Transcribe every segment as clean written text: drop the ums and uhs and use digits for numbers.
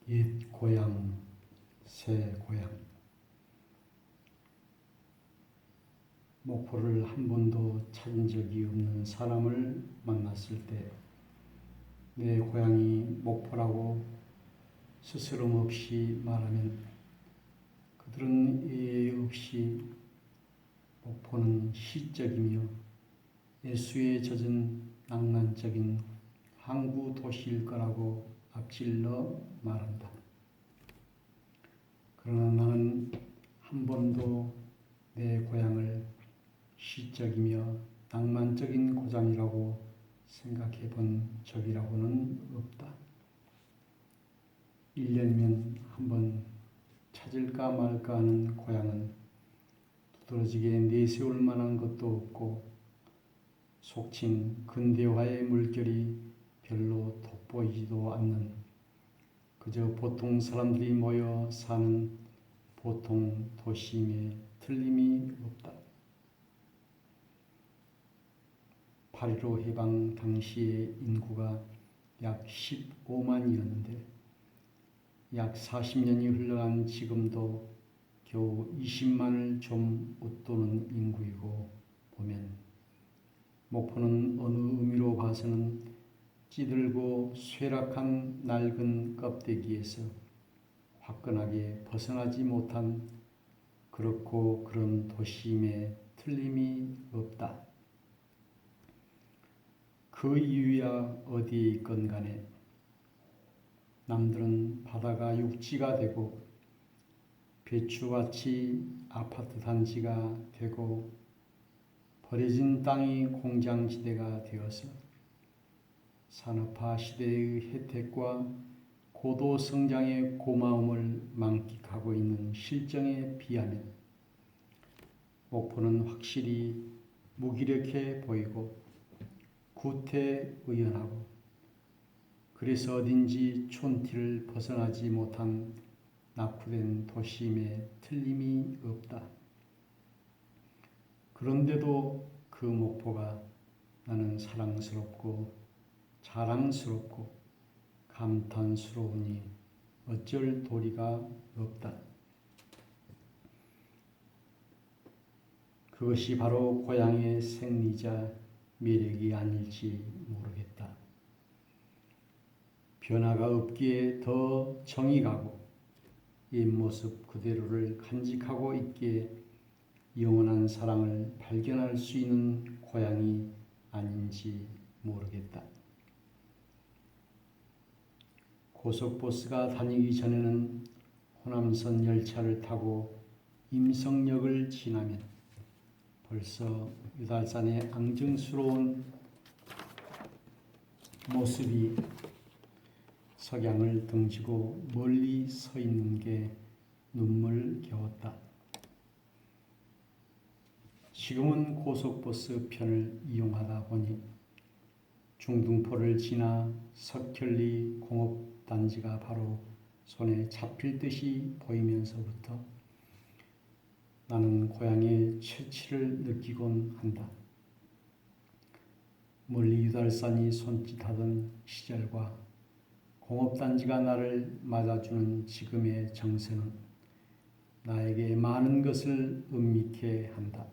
옛 고향, 새 고향. 목포를 한 번도 찾은 적이 없는 사람을 만났을 때 내 고향이 목포라고 스스럼 없이 말하면 그들은 이해 없이 목포는 시적이며 예수에 젖은 낭만적인 항구 도시일 거라고 앞질러 말한다. 그러나 나는 한 번도 내 고향을 시적이며 낭만적인 고장이라고 생각해 본 적이라고는 없다. 1년이면 한 번 찾을까 말까 하는 고향은 두드러지게 내세울 만한 것도 없고 속칭 근대화의 물결이 별로 돋보이지도 않는 그저 보통 사람들이 모여 사는 보통 도시임에 틀림이 없다. 8.15 해방 당시의 인구가 약 15만이었는데 약 40년이 흘러간 지금도 겨우 20만을 좀 웃도는 인구이고 보면 목포는 어느 의미로 봐서는 찌들고 쇠락한 낡은 껍데기에서 화끈하게 벗어나지 못한 그렇고 그런 도시임에 틀림이 없다. 그 이유야 어디에 있건 간에 남들은 바다가 육지가 되고 배추밭이 아파트 단지가 되고 버려진 땅이 공장지대가 되어서 산업화 시대의 혜택과 고도 성장의 고마움을 만끽하고 있는 실정에 비하면 목포는 확실히 무기력해 보이고 구태의연하고 그래서 어딘지 촌티를 벗어나지 못한 낙후된 도시임에 틀림이 없다. 그런데도 그 목포가 나는 사랑스럽고 자랑스럽고 감탄스러우니 어쩔 도리가 없다. 그것이 바로 고향의 생리자 매력이 아닐지 모르겠다. 변화가 없기에 더 정이 가고 옛 모습 그대로를 간직하고 있기에 영원한 사랑을 발견할 수 있는 고향이 아닌지 모르겠다. 고속버스가 다니기 전에는 호남선 열차를 타고 임성역을 지나면 벌써 유달산의 앙증스러운 모습이 석양을 등지고 멀리 서 있는 게 눈물겨웠다. 지금은 고속버스 편을 이용하다 보니 중등포를 지나 석현리 공업단지가 바로 손에 잡힐 듯이 보이면서부터 나는 고향의 채취를 느끼곤 한다. 멀리 유달산이 손짓하던 시절과 공업단지가 나를 맞아주는 지금의 정서는 나에게 많은 것을 음미케 한다.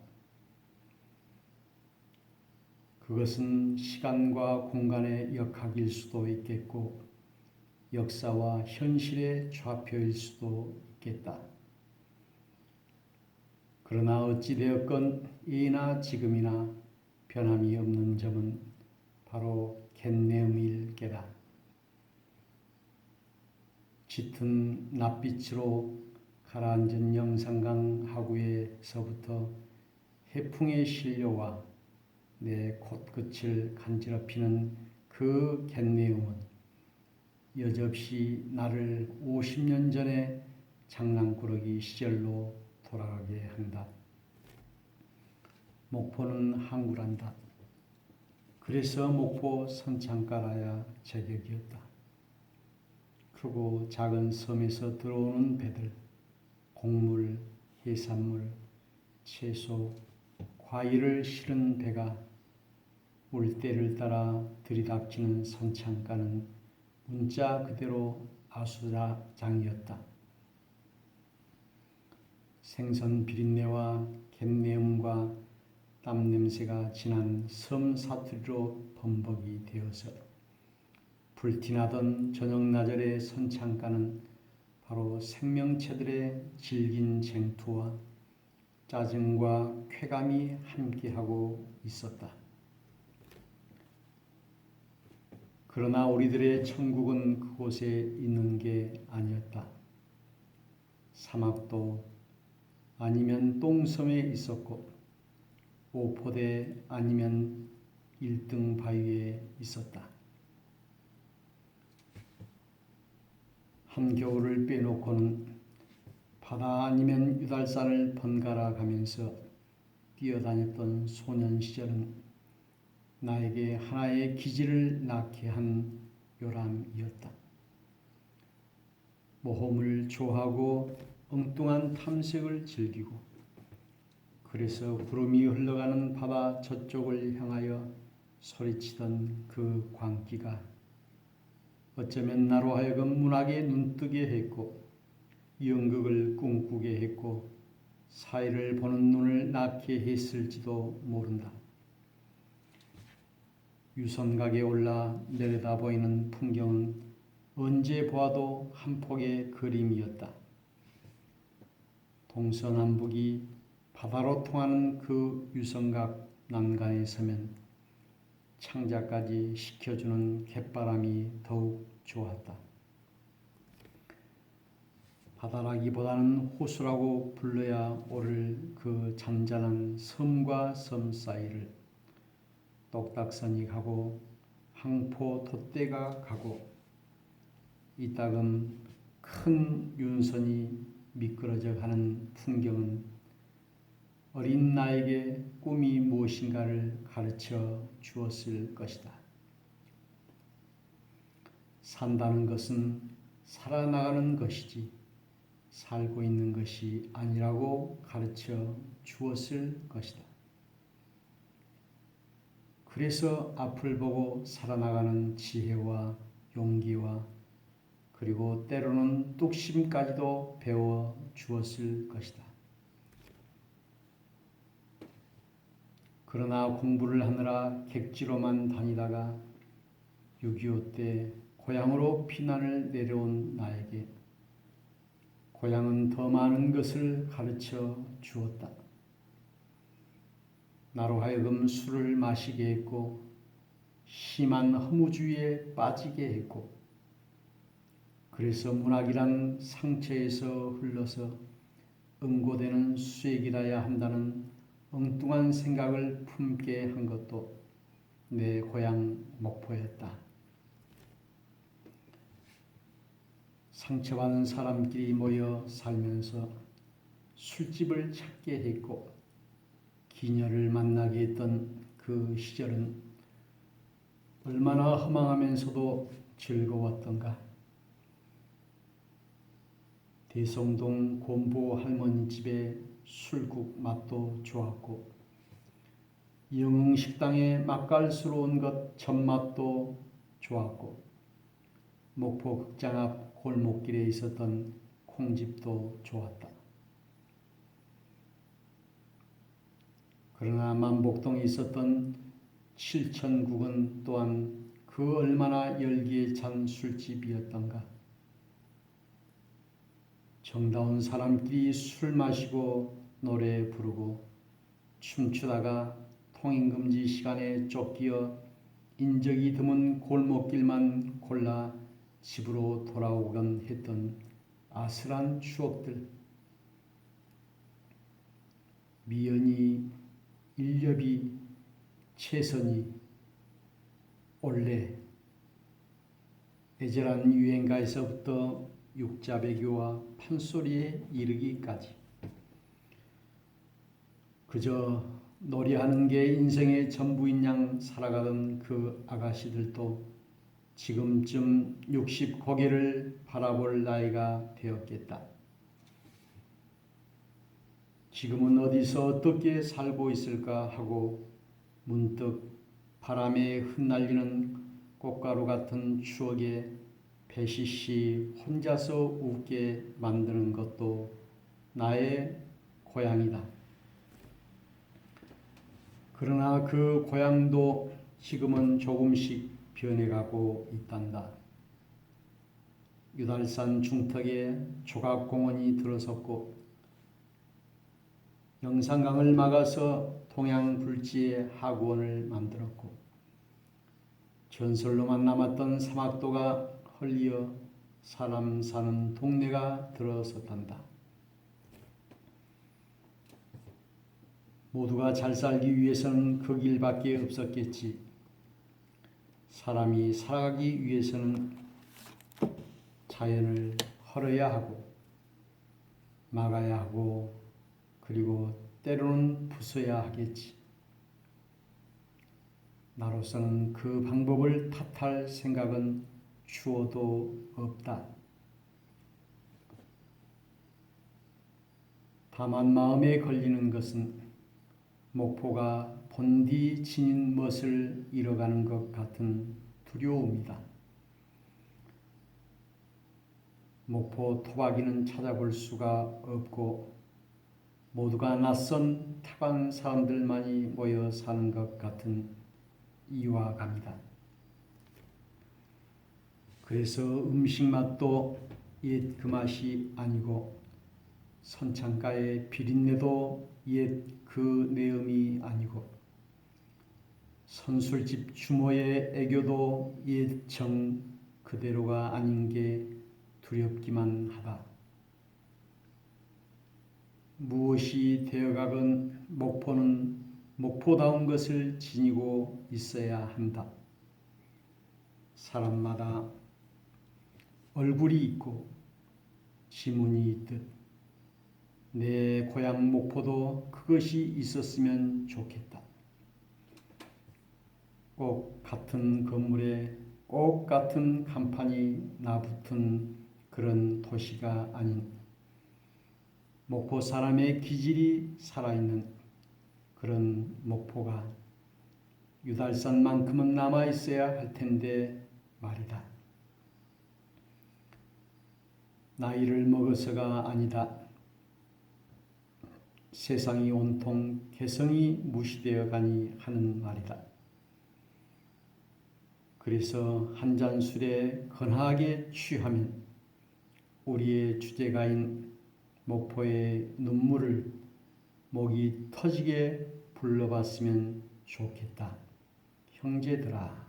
그것은 시간과 공간의 역학일 수도 있겠고 역사와 현실의 좌표일 수도 있겠다. 그러나 어찌되었건 이나 지금이나 변함이 없는 점은 바로 갯내음일 게다. 짙은 낯빛으로 가라앉은 영산강 하구에서부터 해풍의 실려와 내 콧끝을 간지럽히는 그 갯내음은 여접시 나를 50년 전의 장난꾸러기 시절로 돌아가게 한다. 목포는 항구란다. 그래서 목포 선창가라야 제격이었다. 크고 작은 섬에서 들어오는 배들, 곡물, 해산물, 채소, 과일을 실은 배가 물때를 따라 들이닥치는 선창가는 문자 그대로 아수라장이었다. 생선 비린내와 갯내음과 땀 냄새가 진한 섬 사투리로 범벅이 되어서 불티나던 저녁나절의 선창가는 바로 생명체들의 질긴 쟁투와 짜증과 쾌감이 함께하고 있었다. 그러나 우리들의 천국은 그곳에 있는 게 아니었다. 사막도 아니면 똥섬에 있었고 오포대 아니면 1등 바위에 있었다. 한겨울을 빼놓고는 바다 아니면 유달산을 번갈아 가면서 뛰어다녔던 소년 시절은 나에게 하나의 기질을 낳게 한 요람이었다. 모험을 좋아하고 엉뚱한 탐색을 즐기고 그래서 구름이 흘러가는 바다 저쪽을 향하여 소리치던 그 광기가 어쩌면 나로 하여금 문학에 눈뜨게 했고 연극을 꿈꾸게 했고 사회를 보는 눈을 낳게 했을지도 모른다. 유선각에 올라 내려다 보이는 풍경은 언제 보아도 한 폭의 그림이었다. 동서남북이 바다로 통하는 그 유선각 난간에 서면 창자까지 식혀주는 갯바람이 더욱 좋았다. 바다라기보다는 호수라고 불러야 옳을 그 잔잔한 섬과 섬 사이를 똑딱선이 가고 항포 돛대가 가고 이따금 큰 윤선이 미끄러져 가는 풍경은 어린 나에게 꿈이 무엇인가를 가르쳐 주었을 것이다. 산다는 것은 살아나가는 것이지 살고 있는 것이 아니라고 가르쳐 주었을 것이다. 그래서 앞을 보고 살아나가는 지혜와 용기와 그리고 때로는 뚝심까지도 배워 주었을 것이다. 그러나 공부를 하느라 객지로만 다니다가 6.25 때 고향으로 피난을 내려온 나에게 고향은 더 많은 것을 가르쳐 주었다. 나로 하여금 술을 마시게 했고 심한 허무주의에 빠지게 했고 그래서 문학이란 상처에서 흘러서 응고되는 수액이라야 한다는 엉뚱한 생각을 품게 한 것도 내 고향 목포였다. 상처받은 사람끼리 모여 살면서 술집을 찾게 했고 기녀를 만나게 했던 그 시절은 얼마나 허망하면서도 즐거웠던가. 대성동 곰보 할머니 집에 술국 맛도 좋았고 영흥식당에 맛깔스러운 것 전맛도 좋았고 목포 극장 앞 골목길에 있었던 콩집도 좋았다. 그러나 만복동에 있었던 칠천국은 또한 그 얼마나 열기에 찬 술집이었던가. 정다운 사람끼리 술 마시고 노래 부르고 춤추다가 통행금지 시간에 쫓기어 인적이 드문 골목길만 골라 집으로 돌아오곤 했던 아슬한 추억들. 미연이, 일렵이, 채선이, 올레, 애절한 유행가에서부터 육자배교와 판소리에 이르기까지 그저 놀이하는 게 인생의 전부인 양 살아가던 그 아가씨들도 지금쯤 60 고개를 바라볼 나이가 되었겠다. 지금은 어디서 어떻게 살고 있을까 하고 문득 바람에 흩날리는 꽃가루 같은 추억에 배시시 혼자서 웃게 만드는 것도 나의 고향이다. 그러나 그 고향도 지금은 조금씩 변해가고 있단다. 유달산 중턱에 조각공원이 들어섰고 영산강을 막아서 동양불지의 하구원을 만들었고 전설로만 남았던 사막도가 헐리어 사람 사는 동네가 들어섰단다. 모두가 잘 살기 위해서는 그 길밖에 없었겠지. 사람이 살아가기 위해서는 자연을 헐어야 하고 막아야 하고 그리고 때로는 부숴야 하겠지. 나로서는 그 방법을 탓할 생각은 추워도 없다. 다만 마음에 걸리는 것은 목포가 본디 지닌 멋을 잃어가는 것 같은 두려움이다. 목포 토박이는 찾아볼 수가 없고 모두가 낯선 타관 사람들만이 모여 사는 것 같은 이화감이다. 그래서 음식 맛도 옛 그 맛이 아니고 선창가의 비린내도 옛 그 내음이 아니고 선술집 주모의 애교도 옛 정 그대로가 아닌 게 두렵기만 하다. 무엇이 되어가건 목포는 목포다운 것을 지니고 있어야 한다. 사람마다 얼굴이 있고 지문이 있듯 내 고향 목포도 그것이 있었으면 좋겠다. 꼭 같은 건물에 꼭 같은 간판이 나붙은 그런 도시가 아닌 목포 사람의 기질이 살아있는 그런 목포가 유달산만큼은 남아있어야 할 텐데 말이다. 나이를 먹어서가 아니다. 세상이 온통 개성이 무시되어 가니 하는 말이다. 그래서 한 잔 술에 건하게 취하면 우리의 주제가인 목포의 눈물을 목이 터지게 불러봤으면 좋겠다. 형제들아.